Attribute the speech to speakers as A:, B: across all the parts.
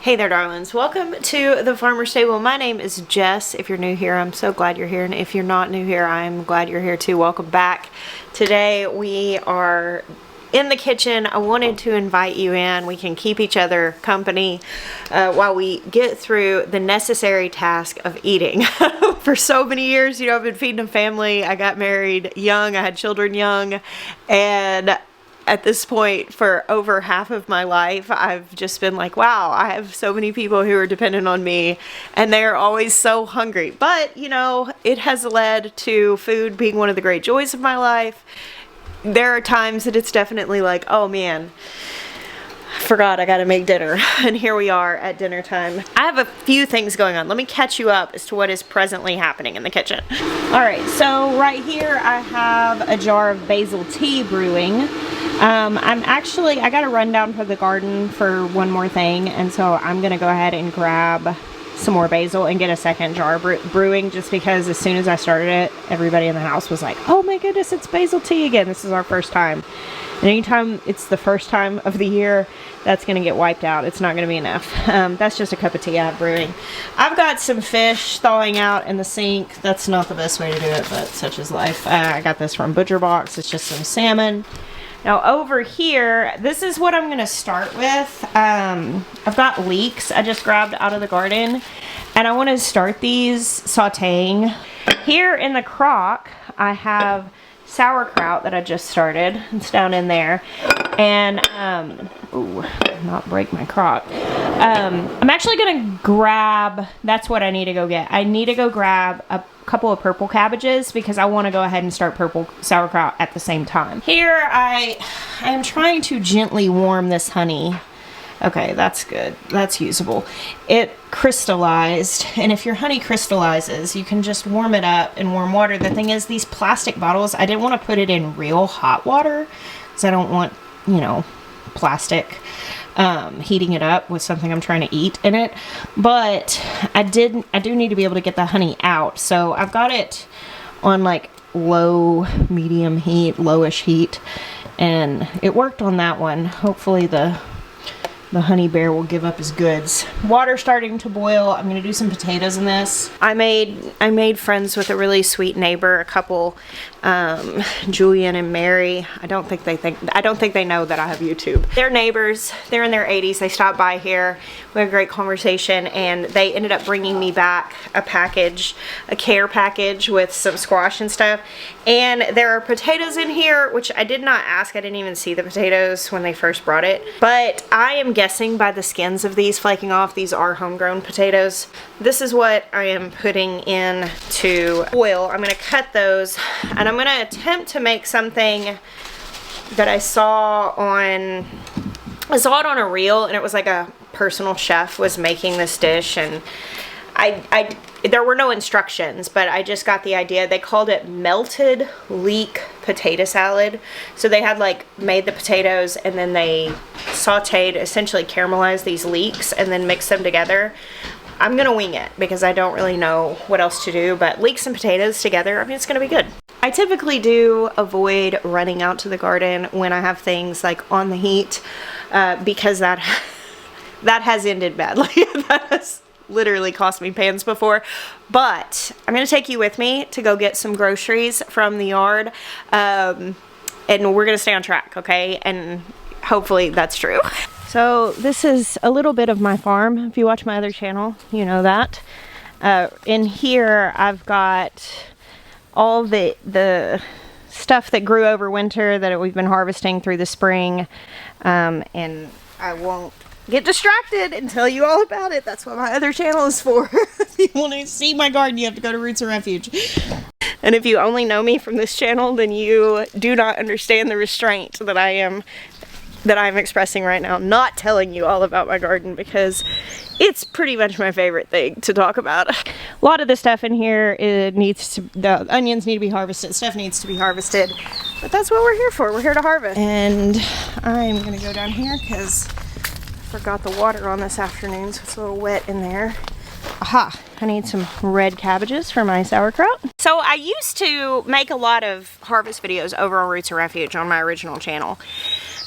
A: Hey there, darlings. Welcome to the Farmer's Table. My name is Jess. If you're new here, I'm so glad you're here. And if you're not new here, I'm glad you're here too. Welcome back. Today we are in the kitchen. I wanted to invite you in. We can keep each other company while we get through the necessary task of eating. For so many years, I've been feeding a family. I got married young. I had children young. And at this point, for over half of my life, I've just been like, wow, I have so many people who are dependent on me and they're always so hungry. But, it has led to food being one of the great joys of my life. There are times that it's definitely like, oh man, I forgot I gotta make dinner. And here we are at dinner time. I have a few things going on. Let me catch you up as to what is presently happening in the kitchen. All right, so right here I have a jar of basil tea brewing. I got a rundown for the garden for one more thing, and so I'm gonna go ahead and grab some more basil and get a second jar brewing, just because as soon as I started it, everybody in the house was like, oh my goodness, it's basil tea again. This is our first time. And anytime it's the first time of the year, that's gonna get wiped out. It's not gonna be enough. That's just a cup of tea I have brewing. I've got some fish thawing out in the sink. That's not the best way to do it, but such is life. I got this from Butcher Box. It's just some salmon. Now over here, this is what I'm going to start with. I've got leeks I just grabbed out of the garden, and I want to start these sauteing. Here in the crock, I have sauerkraut that I just started. It's down in there. And, ooh, not break my crock. I'm actually going to grab, that's what I need to go get. I need to go grab a couple of purple cabbages because I want to go ahead and start purple sauerkraut at the same time. Here I am trying to gently warm this honey. Okay, that's good. That's usable. It crystallized, and if your honey crystallizes, you can just warm it up in warm water. The thing is, these plastic bottles, I didn't want to put it in real hot water because I don't want, plastic heating it up with something I'm trying to eat in it. But I do need to be able to get the honey out. So I've got it on like low, medium heat, lowish heat, and it worked on that one. Hopefully the honey bear will give up his goods. Water starting to boil. I'm gonna do some potatoes in this. I made friends with a really sweet neighbor, a couple, Julian and Mary. I don't think they know that I have YouTube. They're neighbors. They're in their 80s. They stopped by here. We had a great conversation, and they ended up bringing me back a package, a care package with some squash and stuff. And there are potatoes in here, which I did not ask. I didn't even see the potatoes when they first brought it. But I am guessing by the skins of these flaking off, these are homegrown potatoes. This is what I am putting in to oil. I'm gonna cut those, and I'm gonna attempt to make something that I saw it on a reel, and it was like a personal chef was making this dish, and there were no instructions, but I just got the idea. They called it melted leek potato salad. So they had made the potatoes, and then they sauteed, essentially caramelized these leeks and then mixed them together. I'm gonna wing it because I don't really know what else to do, but leeks and potatoes together, it's gonna be good. I typically do avoid running out to the garden when I have things on the heat because that has ended badly. That has literally cost me pans before. But I'm gonna take you with me to go get some groceries from the yard, and we're gonna stay on track, okay? And hopefully that's true. So this is a little bit of my farm. If you watch my other channel, you know that. In here I've got all the stuff that grew over winter that we've been harvesting through the spring, and I won't get distracted and tell you all about it. That's what my other channel is for. If you want to see my garden, you have to go to Roots of Refuge. And if you only know me from this channel, then you do not understand the restraint that I'm expressing right now, not telling you all about my garden, because it's pretty much my favorite thing to talk about. A lot of the stuff in here, the onions need to be harvested, stuff needs to be harvested, but that's what we're here for. We're here to harvest. And I'm gonna go down here because I forgot the water on this afternoon, so it's a little wet in there. Aha, I need some red cabbages for my sauerkraut. So I used to make a lot of harvest videos over on Roots of Refuge on my original channel.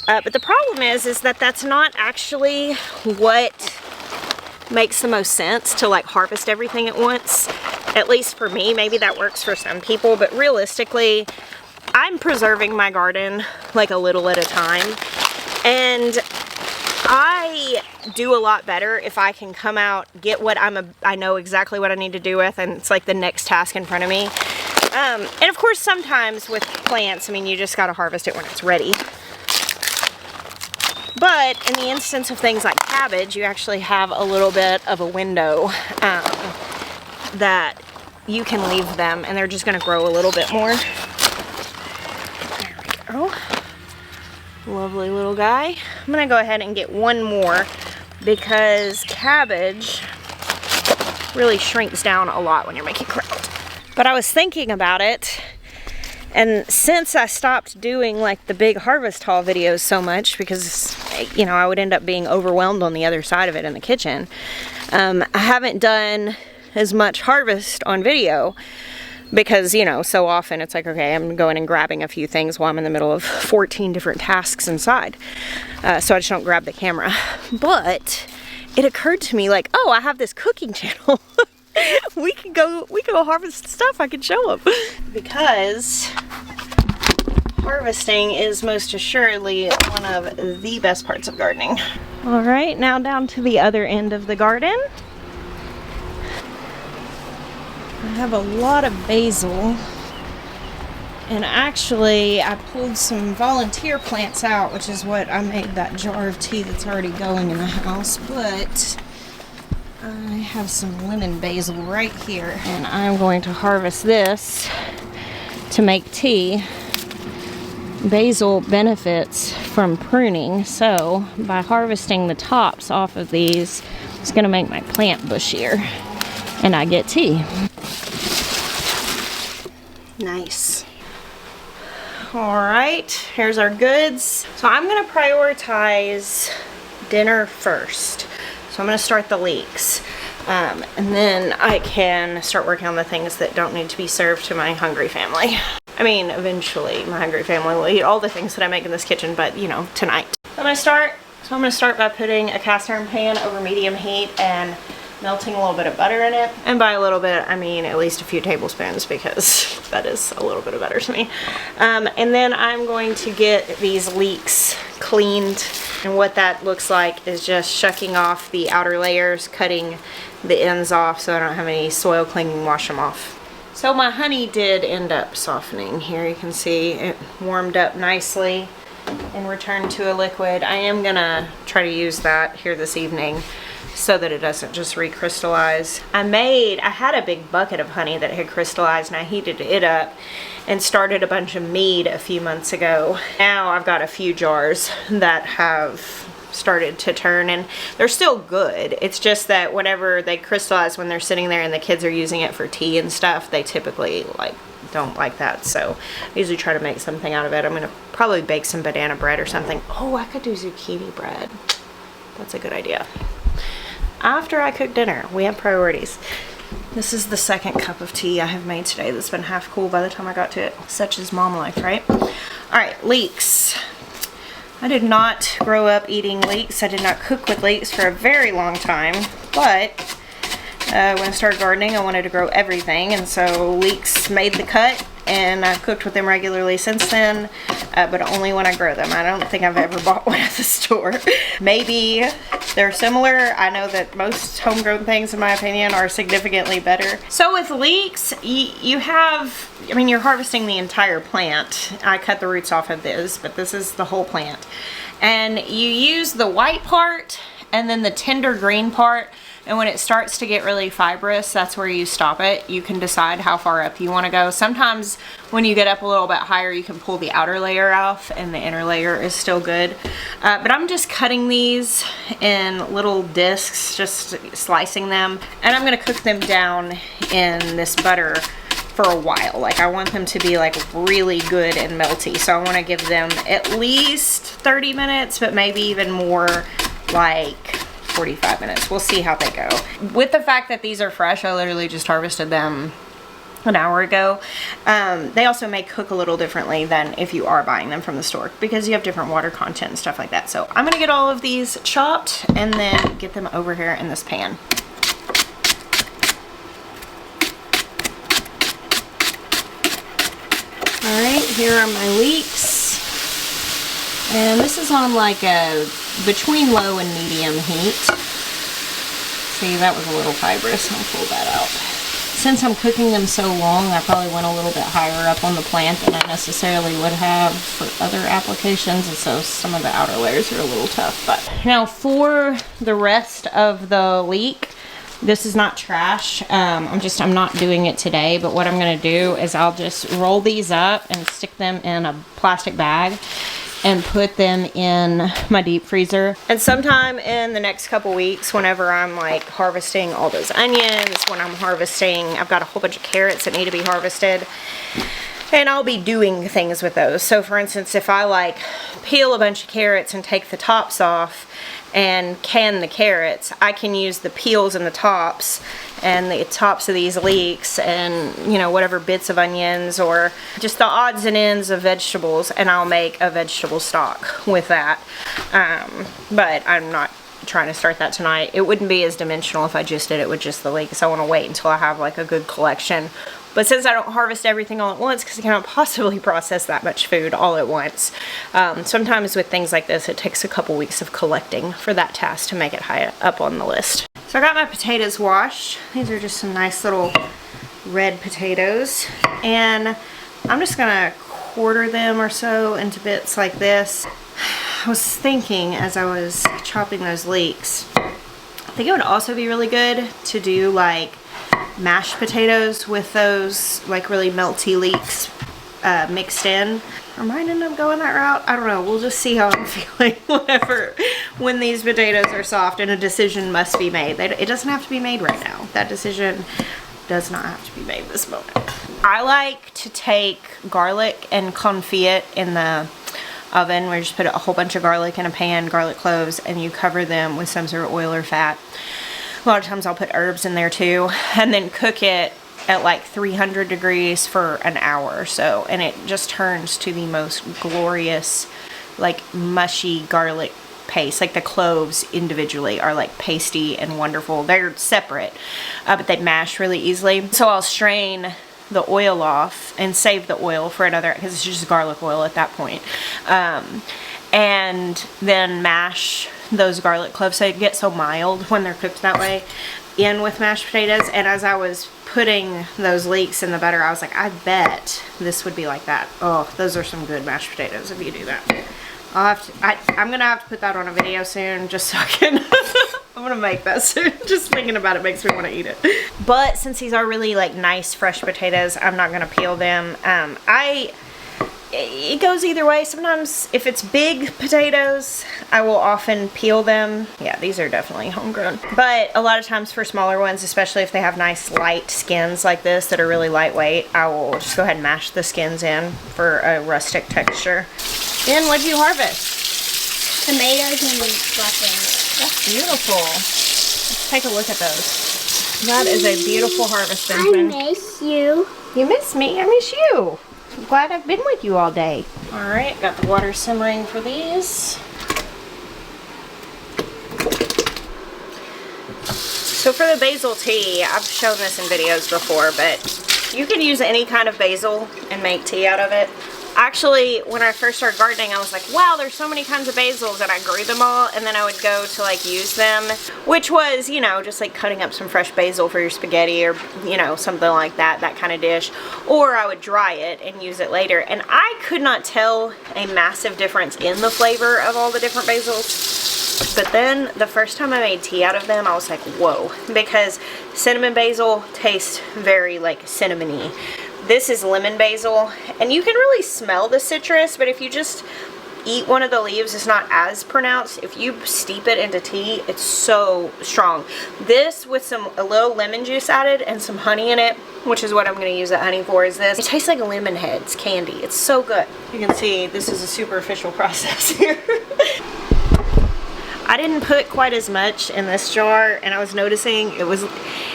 A: But the problem is that that's not actually what makes the most sense to like harvest everything at once. At least for me, maybe that works for some people, but realistically, I'm preserving my garden like a little at a time, and I do a lot better if I can come out, get what I know exactly what I need to do with, and it's like the next task in front of me. And of course, sometimes with plants, I mean, you just gotta harvest it when it's ready. But in the instance of things like cabbage, you actually have a little bit of a window that you can leave them, and they're just gonna grow a little bit more. There we go. Lovely little guy. I'm gonna go ahead and get one more because cabbage really shrinks down a lot when you're making kraut. But I was thinking about it, and since I stopped doing like the big harvest haul videos so much because, you know, I would end up being overwhelmed on the other side of it in the kitchen, I haven't done as much harvest on video because, you know, so often it's like, okay, I'm going and grabbing a few things while I'm in the middle of 14 different tasks inside. So I just don't grab the camera. But it occurred to me like, oh, I have this cooking channel. we can go harvest stuff. I can show them. Because harvesting is most assuredly one of the best parts of gardening. All right, now down to the other end of the garden. I have a lot of basil, and actually I pulled some volunteer plants out, which is what I made that jar of tea that's already going in the house, but I have some lemon basil right here, and I'm going to harvest this to make tea. Basil benefits from pruning, so by harvesting the tops off of these, it's going to make my plant bushier, and I get tea. Nice. All right, here's our goods. So I'm gonna prioritize dinner first. So I'm gonna start the leeks. And then I can start working on the things that don't need to be served to my hungry family. I mean, eventually my hungry family will eat all the things that I make in this kitchen, but you know, tonight. I'm gonna start by putting a cast iron pan over medium heat and melting a little bit of butter in it. And by a little bit, I mean at least a few tablespoons, because that is a little bit of butter to me. And then I'm going to get these leeks cleaned. And what that looks like is just shucking off the outer layers, cutting the ends off so I don't have any soil clinging, wash them off. So my honey did end up softening. Here you can see it warmed up nicely and returned to a liquid. I am gonna try to use that here this evening so that it doesn't just recrystallize. I had a big bucket of honey that had crystallized, and I heated it up and started a bunch of mead a few months ago. Now I've got a few jars that have started to turn, and they're still good. It's just that whenever they crystallize, when they're sitting there and the kids are using it for tea and stuff, they typically don't like that. So I usually try to make something out of it. I'm gonna probably bake some banana bread or something. Oh, I could do zucchini bread. That's a good idea. After I cook dinner, we have priorities. This is the second cup of tea I have made today that's been half cool by the time I got to it. Such is mom life, right? All right, leeks. I did not grow up eating leeks. I did not cook with leeks for a very long time, but when I started gardening, I wanted to grow everything, and so leeks made the cut, and I've cooked with them regularly since then, but only when I grow them. I don't think I've ever bought one at the store. Maybe they're similar. I know that most homegrown things, in my opinion, are significantly better. So with leeks, you're harvesting the entire plant. I cut the roots off of this, but this is the whole plant. And you use the white part and then the tender green part. And when it starts to get really fibrous, that's where you stop it. You can decide how far up you want to go. Sometimes when you get up a little bit higher, you can pull the outer layer off and the inner layer is still good. But I'm just cutting these in little discs, just slicing them. And I'm going to cook them down in this butter for a while. Like, I want them to be like really good and melty. So I want to give them at least 30 minutes, but maybe even more, like 45 minutes. We'll see how they go. With the fact that these are fresh, I literally just harvested them an hour ago. They also may cook a little differently than if you are buying them from the store because you have different water content and stuff like that. So I'm gonna get all of these chopped and then get them over here in this pan. Alright, here are my leeks. And this is on like a between low and medium heat. See, that was a little fibrous. I'll pull that out. Since I'm cooking them so long, I probably went a little bit higher up on the plant than I necessarily would have for other applications, and so some of the outer layers are a little tough. But now for the rest of the leek, this is not trash. I'm not doing it today, but what I'm gonna do is I'll just roll these up and stick them in a plastic bag and put them in my deep freezer. And sometime in the next couple weeks, whenever I'm like harvesting all those onions, when I'm harvesting, I've got a whole bunch of carrots that need to be harvested, and I'll be doing things with those. So for instance, if I like peel a bunch of carrots and take the tops off and can the carrots, I can use the peels and the tops of these leeks and, you know, whatever bits of onions or just the odds and ends of vegetables, and I'll make a vegetable stock with that. But I'm not trying to start that tonight. It wouldn't be as dimensional if I just did it with just the leeks. I want to wait until I have like a good collection. But since I don't harvest everything all at once, because I cannot possibly process that much food all at once, sometimes with things like this, it takes a couple weeks of collecting for that task to make it high up on the list. So I got my potatoes washed. These are just some nice little red potatoes. And I'm just gonna quarter them or so into bits like this. I was thinking as I was chopping those leeks, I think it would also be really good to do like mashed potatoes with those like really melty leeks mixed in. I might end up going that route. I don't know. We'll just see how I'm feeling when these potatoes are soft and a decision must be made. It doesn't have to be made right now. That decision does not have to be made this moment. I like to take garlic and confit it in the oven, where you just put a whole bunch of garlic in a pan, garlic cloves, and you cover them with some sort of oil or fat. A lot of times I'll put herbs in there too, and then cook it at like 300 degrees for an hour or so, and it just turns to the most glorious, like mushy garlic paste. Like the cloves individually are like pasty and wonderful. They're separate, but they mash really easily. So I'll strain the oil off and save the oil for another, because it's just garlic oil at that point, and then mash those garlic cloves so they get so mild when they're cooked that way in with mashed potatoes. And as I was putting those leeks in the butter, I was like, I bet this would be like that. Oh, those are some good mashed potatoes if you do that. I'm gonna have to put that on a video soon, just so I can I'm gonna make that soon. Just thinking about it makes me want to eat it. But since these are really like nice fresh potatoes, I'm not gonna peel them. It goes either way. Sometimes if it's big potatoes, I will often peel them. Yeah, these are definitely homegrown. But a lot of times for smaller ones, especially if they have nice light skins like this that are really lightweight, I will just go ahead and mash the skins in for a rustic texture. Then what'd you harvest?
B: Tomatoes and blackberries.
A: That's beautiful. Let's take a look at those. That is a beautiful harvest, Benjamin.
B: I miss you.
A: You miss me? I miss you. I'm glad I've been with you all day. Alright, got the water simmering for these. So for the basil tea, I've shown this in videos before, but you can use any kind of basil and make tea out of it. Actually, when I first started gardening, I was like, wow, there's so many kinds of basils, and I grew them all, and then I would go to like use them, which was, you know, just like cutting up some fresh basil for your spaghetti or, you know, something like that kind of dish, or I would dry it and use it later, and I could not tell a massive difference in the flavor of all the different basils. But then the first time I made tea out of them, I was like, whoa, because cinnamon basil tastes very like cinnamony. This is lemon basil, and you can really smell the citrus, but if you just eat one of the leaves, it's not as pronounced. If you steep it into tea, it's so strong. This with a little lemon juice added and some honey in it, which is what I'm going to use that honey for, is this. It tastes like lemon heads candy. It's so good. You can see this is a superficial process here. I didn't put quite as much in this jar, and I was noticing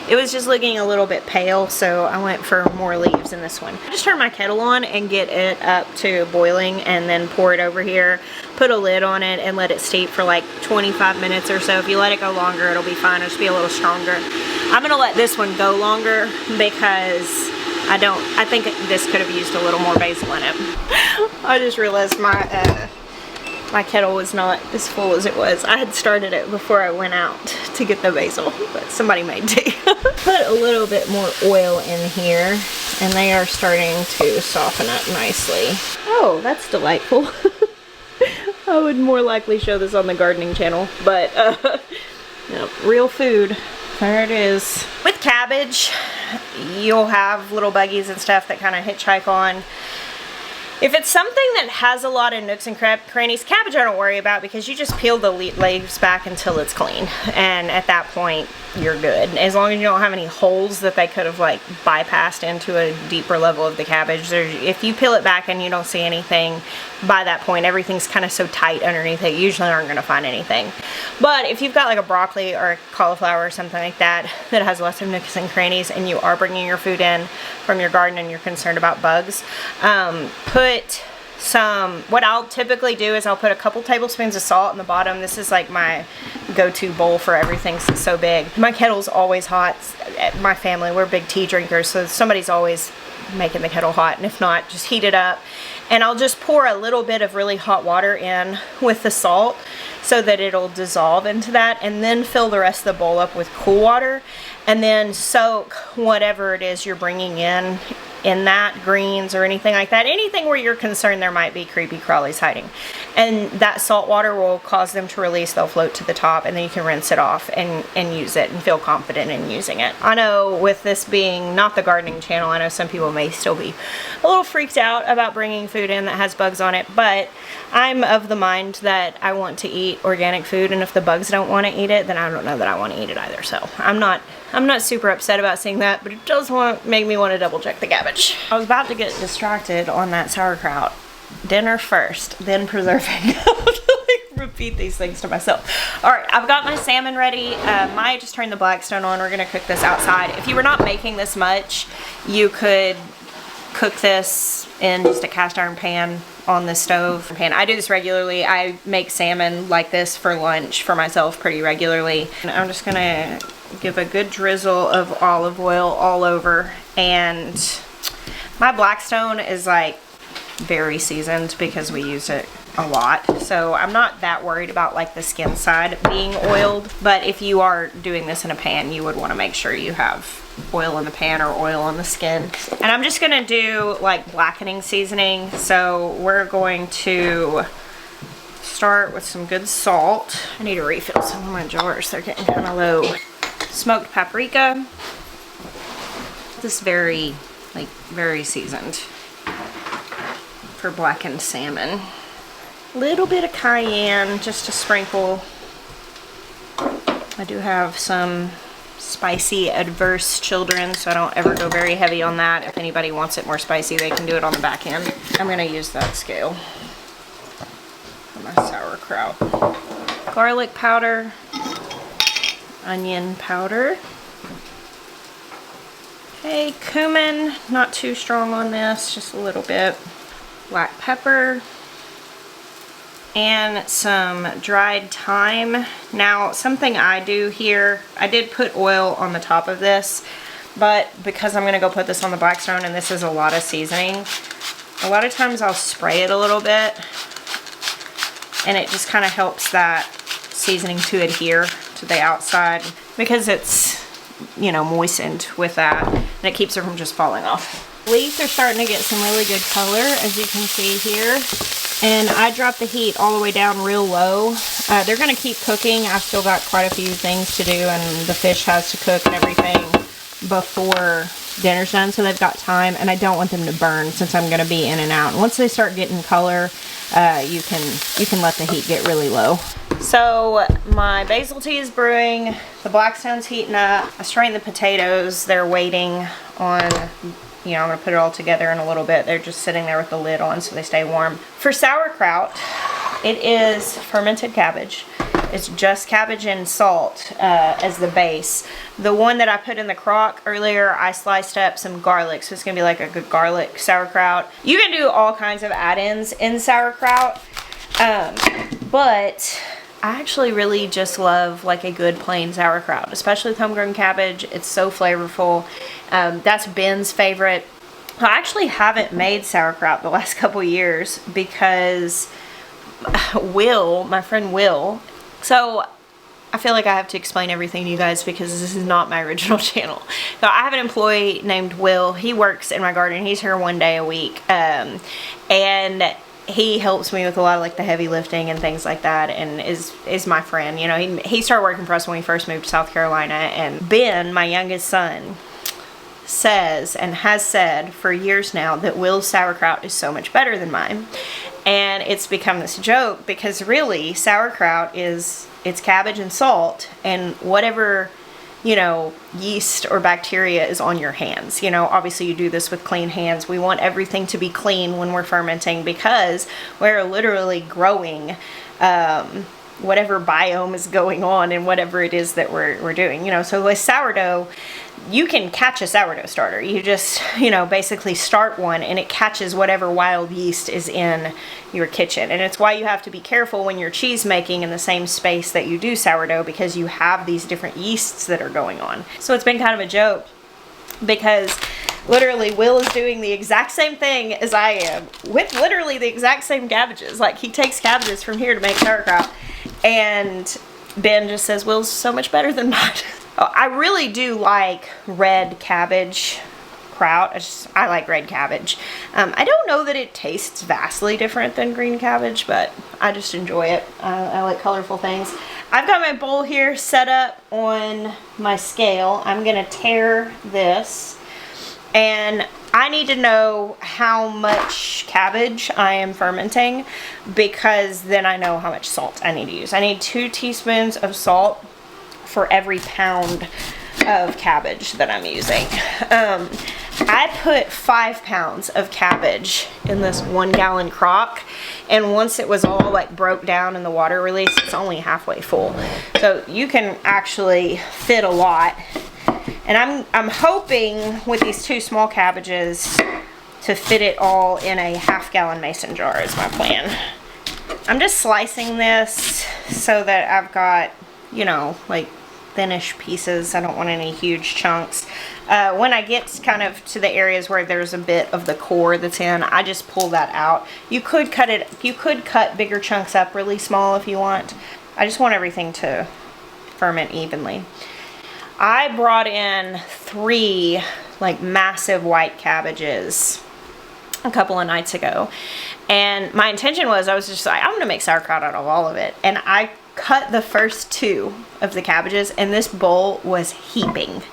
A: it was just looking a little bit pale, so I went for more leaves in this one. I just turn my kettle on and get it up to boiling and then pour it over here, put a lid on it and let it steep for like 25 minutes or so. If you let it go longer, it'll be fine. It'll just be a little stronger. I'm gonna let this one go longer because I think this could have used a little more basil in it. I just realized my kettle was not as full as it was. I had started it before I went out to get the basil, but somebody made tea. Put a little bit more oil in here, and they are starting to soften up nicely. Oh, that's delightful. I would more likely show this on the gardening channel, but no, real food. There it is. With cabbage, you'll have little buggies and stuff that kind of hitchhike on. If it's something that has a lot of nooks and crannies, cabbage I don't worry about because you just peel the leaves back until it's clean. And at that point, you're good. As long as you don't have any holes that they could have like bypassed into a deeper level of the cabbage. If you peel it back and you don't see anything, by that point, everything's kind of so tight underneath it, you usually aren't going to find anything. But if you've got like a broccoli or a cauliflower or something like that, that has lots of nooks and crannies, and you are bringing your food in from your garden and you're concerned about bugs, put some, what I'll typically do is I'll put a couple tablespoons of salt in the bottom. This is like my go-to bowl for everything since it's so big. My kettle's always hot. My family, we're big tea drinkers, so somebody's always making the kettle hot, and if not, just heat it up. And I'll just pour a little bit of really hot water in with the salt so that it'll dissolve into that, and then fill the rest of the bowl up with cool water, and then soak whatever it is you're bringing in that, greens or anything like that, anything where you're concerned there might be creepy crawlies hiding. And that salt water will cause them to release. They'll float to the top, and then you can rinse it off and use it and feel confident in using it. I know with this being not the gardening channel, I know some people may still be a little freaked out about bringing food in that has bugs on it, but I'm of the mind that I want to eat organic food, and if the bugs don't want to eat it, then I don't know that I want to eat it either. So I'm not super upset about seeing that, but it does make me want to double check the cabbage. I was about to get distracted on that sauerkraut. Dinner first, then preserving. I have to like repeat these things to myself. Alright, I've got my salmon ready. Maya just turned the Blackstone on. We're going to cook this outside. If you were not making this much, you could cook this in just a cast iron pan on the stove. I do this regularly. I make salmon like this for lunch for myself pretty regularly. And I'm just going to give a good drizzle of olive oil all over, and my Blackstone is like very seasoned because we use it a lot, so I'm not that worried about like the skin side being oiled. But if you are doing this in a pan, you would want to make sure you have oil in the pan or oil on the skin. And I'm just gonna do like blackening seasoning, so we're going to start with some good salt. I need to refill some of my jars, they're getting kind of low. Smoked paprika. This very seasoned for blackened salmon. Little bit of cayenne, just a sprinkle. I do have some spicy adverse children, so I don't ever go very heavy on that. If anybody wants it more spicy, they can do it on the back end. I'm gonna use that scale for my sauerkraut. Garlic powder, onion powder. Okay, cumin, not too strong on this, just a little bit. Black pepper, and some dried thyme. Now, something I do here, I did put oil on the top of this, but because I'm gonna go put this on the Blackstone and this is a lot of seasoning, a lot of times I'll spray it a little bit, and it just kind of helps that seasoning to adhere to the outside because it's, you know, moistened with that, and it keeps it from just falling off. Leeks are starting to get some really good color, as you can see here. And I dropped the heat all the way down real low. They're going to keep cooking. I've still got quite a few things to do, and the fish has to cook and everything before dinner's done, so they've got time, and I don't want them to burn since I'm going to be in and out. And once they start getting color, you can let the heat get really low. So my basil tea is brewing, the Blackstone's heating up. I strained the potatoes. They're waiting on, you know, I'm going to put it all together in a little bit. They're just sitting there with the lid on so they stay warm. For sauerkraut, it is fermented cabbage. It's just cabbage and salt as the base. The one that I put in the crock earlier, I sliced up some garlic, so it's gonna be like a good garlic sauerkraut. You can do all kinds of add-ins in sauerkraut, but I actually really just love like a good plain sauerkraut, especially with homegrown cabbage. It's so flavorful. That's Ben's favorite. I actually haven't made sauerkraut the last couple years because Will, my friend Will, so I feel like I have to explain everything to you guys because this is not my original channel. So I have an employee named Will. He works in my garden. He's here 1 day a week. And he helps me with a lot of like the heavy lifting and things like that, and is my friend. You know, he started working for us when we first moved to South Carolina, and Ben, my youngest son, says and has said for years now that Will's sauerkraut is so much better than mine. And it's become this joke because really sauerkraut it's cabbage and salt and whatever, you know, yeast or bacteria is on your hands. You know, obviously you do this with clean hands. We want everything to be clean when we're fermenting because we're literally growing whatever biome is going on and whatever it is that we're doing. You know, so with sourdough, you can catch a sourdough starter. You just, you know, basically start one and it catches whatever wild yeast is in your kitchen. And it's why you have to be careful when you're cheese making in the same space that you do sourdough, because you have these different yeasts that are going on. So it's been kind of a joke because literally Will is doing the exact same thing as I am with literally the exact same cabbages. Like he takes cabbages from here to make sauerkraut, and Ben just says Will's so much better than mine. I really do like red cabbage kraut. I like red cabbage. I don't know that it tastes vastly different than green cabbage, but I just enjoy it. I like colorful things. I've got my bowl here set up on my scale. I'm gonna tare this, and I need to know how much cabbage I am fermenting because then I know how much salt I need to use. I need 2 teaspoons of salt for every pound of cabbage that I'm using. I put 5 pounds of cabbage in this 1 gallon crock, and once it was all like broke down and the water released, it's only halfway full. So you can actually fit a lot. And I'm hoping with these 2 small cabbages to fit it all in a 1/2 gallon mason jar is my plan. I'm just slicing this so that I've got, you know, like thinnish pieces. I don't want any huge chunks. When I get kind of to the areas where there's a bit of the core that's in, I just pull that out. You could cut bigger chunks up really small if you want. I just want everything to ferment evenly. I brought in 3 like massive white cabbages a couple of nights ago, and my intention was I was just like, I'm gonna make sauerkraut out of all of it, and I cut the first 2 of the cabbages, and this bowl was heaping.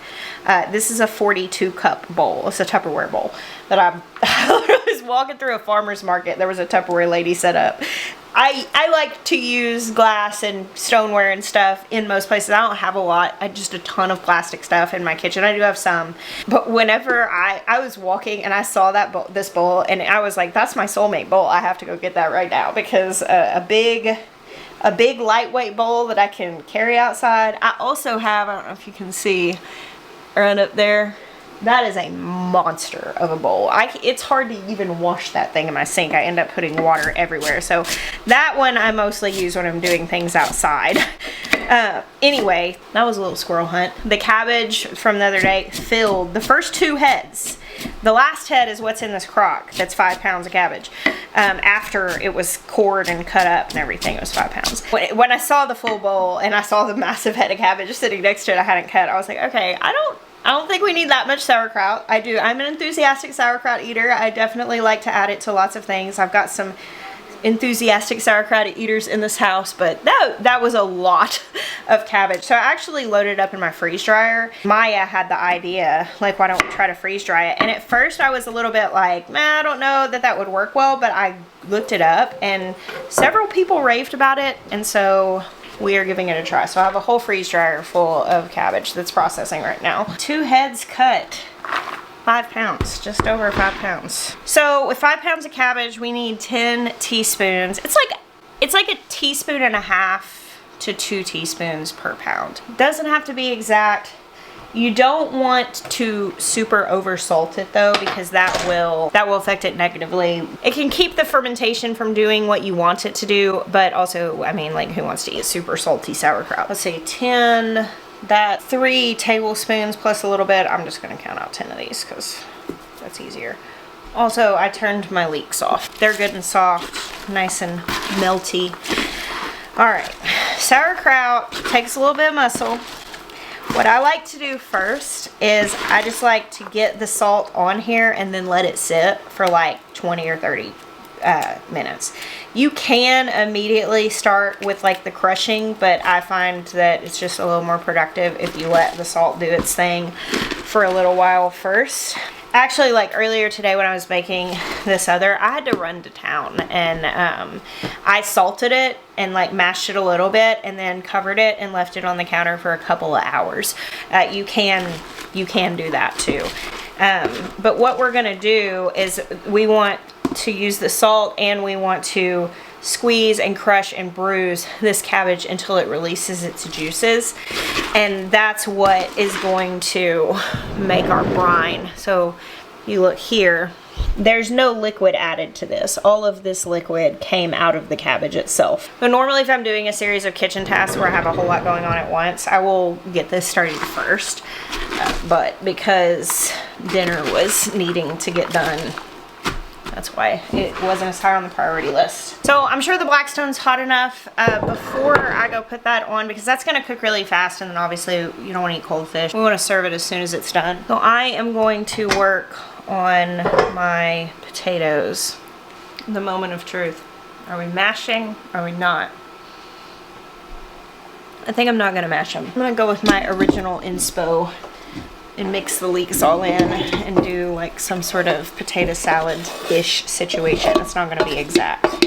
A: This is a 42 cup bowl. It's a Tupperware bowl that I was walking through a farmer's market. There was a Tupperware lady set up. I like to use glass and stoneware and stuff in most places. I don't have a lot. I just a ton of plastic stuff in my kitchen. I do have some, but whenever I was walking and I saw this bowl, and I was like, that's my soulmate bowl. I have to go get that right now because a big lightweight bowl that I can carry outside. I also have, I don't know if you can see right up there, that is a monster of a bowl. It's hard to even wash that thing in my sink. I end up putting water everywhere. So that one I mostly use when I'm doing things outside. Anyway, that was a little squirrel hunt. The cabbage from the other day filled the first 2 heads. The last head is what's in this crock. That's 5 pounds of cabbage. After it was cored and cut up and everything, it was 5 pounds. When I saw the full bowl and I saw the massive head of cabbage sitting next to it I hadn't cut, I was like, okay, I don't think we need that much sauerkraut. I'm an enthusiastic sauerkraut eater. I definitely like to add it to lots of things. I've got some enthusiastic sauerkraut eaters in this house, but that was a lot of cabbage. So I actually loaded it up in my freeze dryer. Maya had the idea, like, why don't we try to freeze dry it? And at first I was a little bit like, I don't know that would work well, but I looked it up and several people raved about it, and so we are giving it a try. So I have a whole freeze dryer full of cabbage that's processing right now. 2 heads cut, 5 pounds, just over 5 pounds. So with 5 pounds of cabbage, we need 10 teaspoons. It's like a teaspoon and a half to 2 teaspoons per pound. Doesn't have to be exact. You don't want to super over salt it though, because that will affect it negatively. It can keep the fermentation from doing what you want it to do, but also, I mean, like, who wants to eat super salty sauerkraut? Let's say 10, that 3 tablespoons plus a little bit. I'm just gonna count out 10 of these because that's easier. Also, I turned my leeks off. They're good and soft, nice and melty. All right, sauerkraut takes a little bit of muscle. What I like to do first is I just like to get the salt on here and then let it sit for like 20 or 30 minutes. You can immediately start with like the crushing, but I find that it's just a little more productive if you let the salt do its thing for a little while first. Actually, like earlier today when I was making this other, I had to run to town and I salted it and like mashed it a little bit and then covered it and left it on the counter for a couple of hours. You can do that too. But what we're gonna do is we want to use the salt and we want to squeeze and crush and bruise this cabbage until it releases its juices, and that's what is going to make our brine. So you look here, there's no liquid added to this. All of this liquid came out of the cabbage itself. But normally if I'm doing a series of kitchen tasks where I have a whole lot going on at once, I will get this started first, but because dinner was needing to get done, that's why it wasn't as high on the priority list. So I'm sure the Blackstone's hot enough. Before I go put that on, because that's gonna cook really fast, and then obviously you don't wanna eat cold fish. We wanna serve it as soon as it's done. So I am going to work on my potatoes. The moment of truth. Are we mashing? Are we not? I think I'm not gonna mash them. I'm gonna go with my original inspo and mix the leeks all in and do like some sort of potato salad-ish situation. It's not gonna be exact.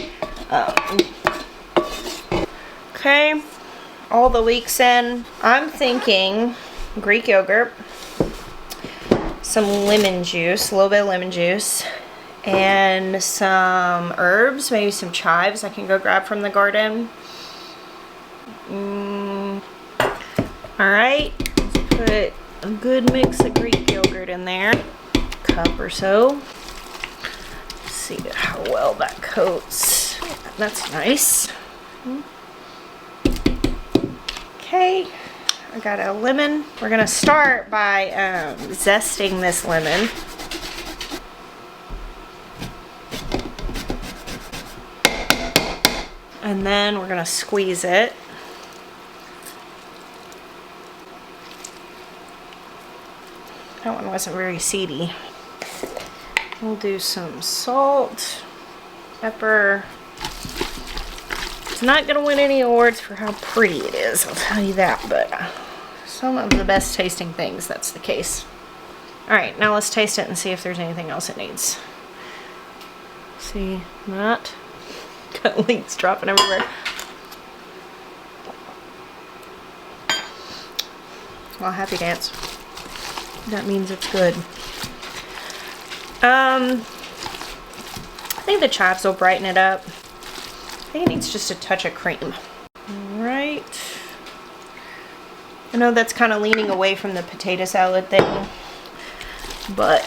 A: Okay, all the leeks in. I'm thinking Greek yogurt, some lemon juice, a little bit of lemon juice, and some herbs, maybe some chives I can go grab from the garden. All right, put a good mix of Greek yogurt in there, cup or so. Let's see how well that coats. That's nice. Okay, I got a lemon. We're gonna start by zesting this lemon. And then we're gonna squeeze it. That one wasn't very seedy. We'll do some salt, pepper. It's not gonna win any awards for how pretty it is, I'll tell you that, but some of the best tasting things, that's the case. All right, now let's taste it and see if there's anything else it needs. See that? Got leeks dropping everywhere. Well, happy dance. That means it's good. I think the chives will brighten it up. I think it needs just a touch of cream. Alright. I know that's kind of leaning away from the potato salad thing, but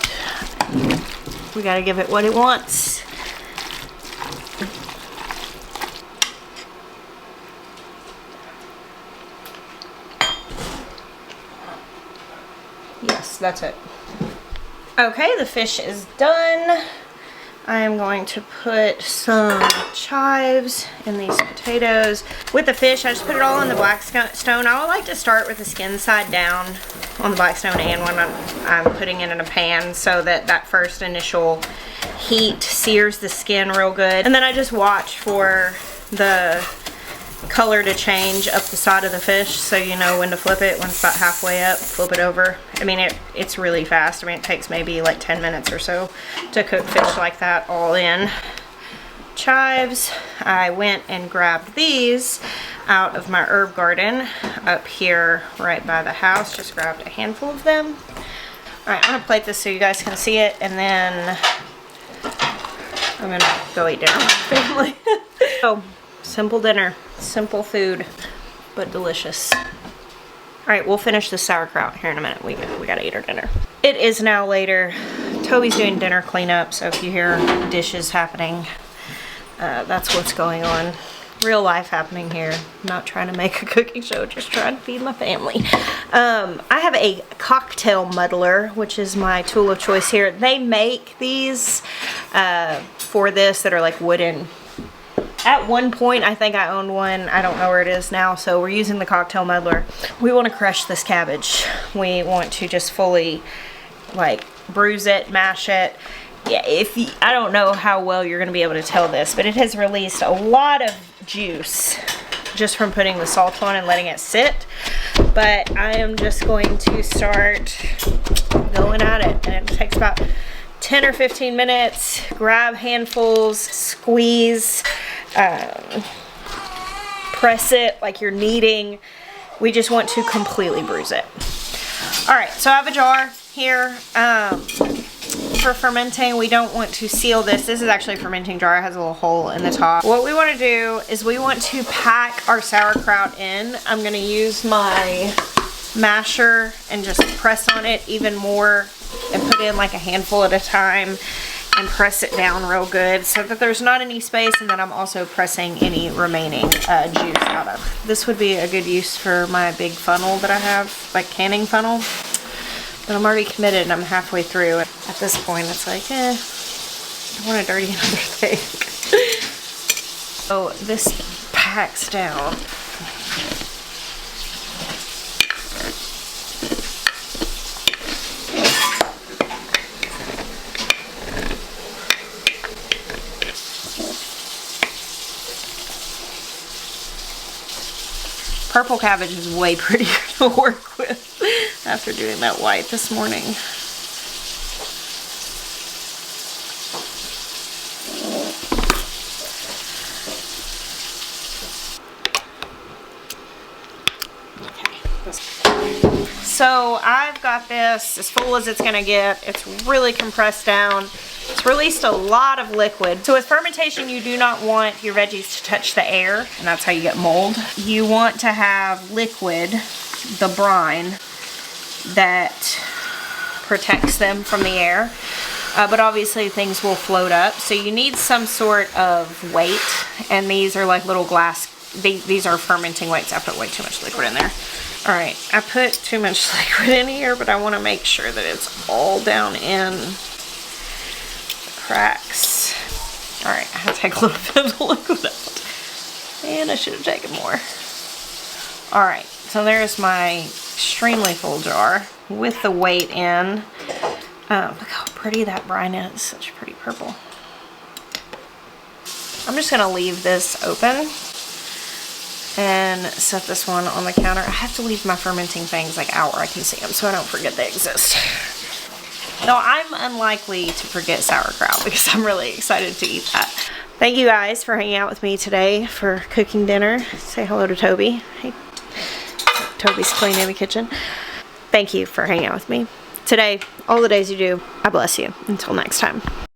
A: we gotta give it what it wants. Yes, that's it. Okay, the fish is done. I am going to put some chives in these potatoes. With the fish, I just put it all on the Blackstone. I would like to start with the skin side down on the Blackstone and when I'm putting it in a pan so that that first initial heat sears the skin real good. And then I just watch for the color to change up the side of the fish so you know when to flip it. When it's about halfway up, flip it over. I mean, it's really fast. I mean, it takes maybe like 10 minutes or so to cook fish like that all in. Chives, I went and grabbed these out of my herb garden up here right by the house. Just grabbed a handful of them. Alright, I'm gonna plate this so you guys can see it, and then I'm gonna go eat dinner with my family. So, simple dinner, simple food. but delicious. All right, we'll finish the sauerkraut here in a minute. We gotta eat our dinner. It is now later. Toby's doing dinner cleanup, so if you hear dishes happening, that's what's going on. Real life happening here. I'm not trying to make a cooking show, just trying to feed my family. I have a cocktail muddler, which is my tool of choice here. They make these for this that are like wooden. At one point, I think I owned one. I don't know where it is now, so we're using the cocktail muddler. We want to crush this cabbage. We want to just fully, like, bruise it, mash it. Yeah, I don't know how well you're going to be able to tell this, but it has released a lot of juice just from putting the salt on and letting it sit. But I am just going to start going at it, and it takes about 10 or 15 minutes. Grab handfuls, squeeze, press it like you're kneading. We just want to completely bruise it. All right, so I have a jar here for fermenting. We don't want to seal this. This is actually a fermenting jar. It has a little hole in the top. What we want to do is we want to pack our sauerkraut in. I'm going to use my masher and just press on it even more and put in like a handful at a time and press it down real good so that there's not any space, and then I'm also pressing any remaining juice out of. This would be a good use for my big funnel that I have, like canning funnel. But I'm already committed and I'm halfway through. At this point, it's like, I don't want to dirty another thing. So this packs down. Purple cabbage is way prettier to work with after doing that white this morning. So I've got this as full as it's gonna get. It's really compressed down. It's released a lot of liquid. So with fermentation, you do not want your veggies to touch the air, and that's how you get mold. You want to have liquid, the brine, that protects them from the air. But obviously things will float up. So you need some sort of weight, and these are like little glass, these are fermenting weights. I put way too much liquid in there. All right, I put too much liquid in here, but I want to make sure that it's all down in the cracks. All right, I have to take a little bit of the liquid out. And I should have taken more. All right, so there's my extremely full jar with the weight in. Look how pretty that brine is. It's such a pretty purple. I'm just gonna leave this open and set this one on the counter. I have to leave my fermenting things like out where I can see them so I don't forget they exist. No, I'm unlikely to forget sauerkraut because I'm really excited to eat that. Thank you guys for hanging out with me today for cooking dinner. Say hello to Toby. Hey, Toby's cleaning the kitchen. Thank you for hanging out with me today. All the days you do. I bless you. Until next time.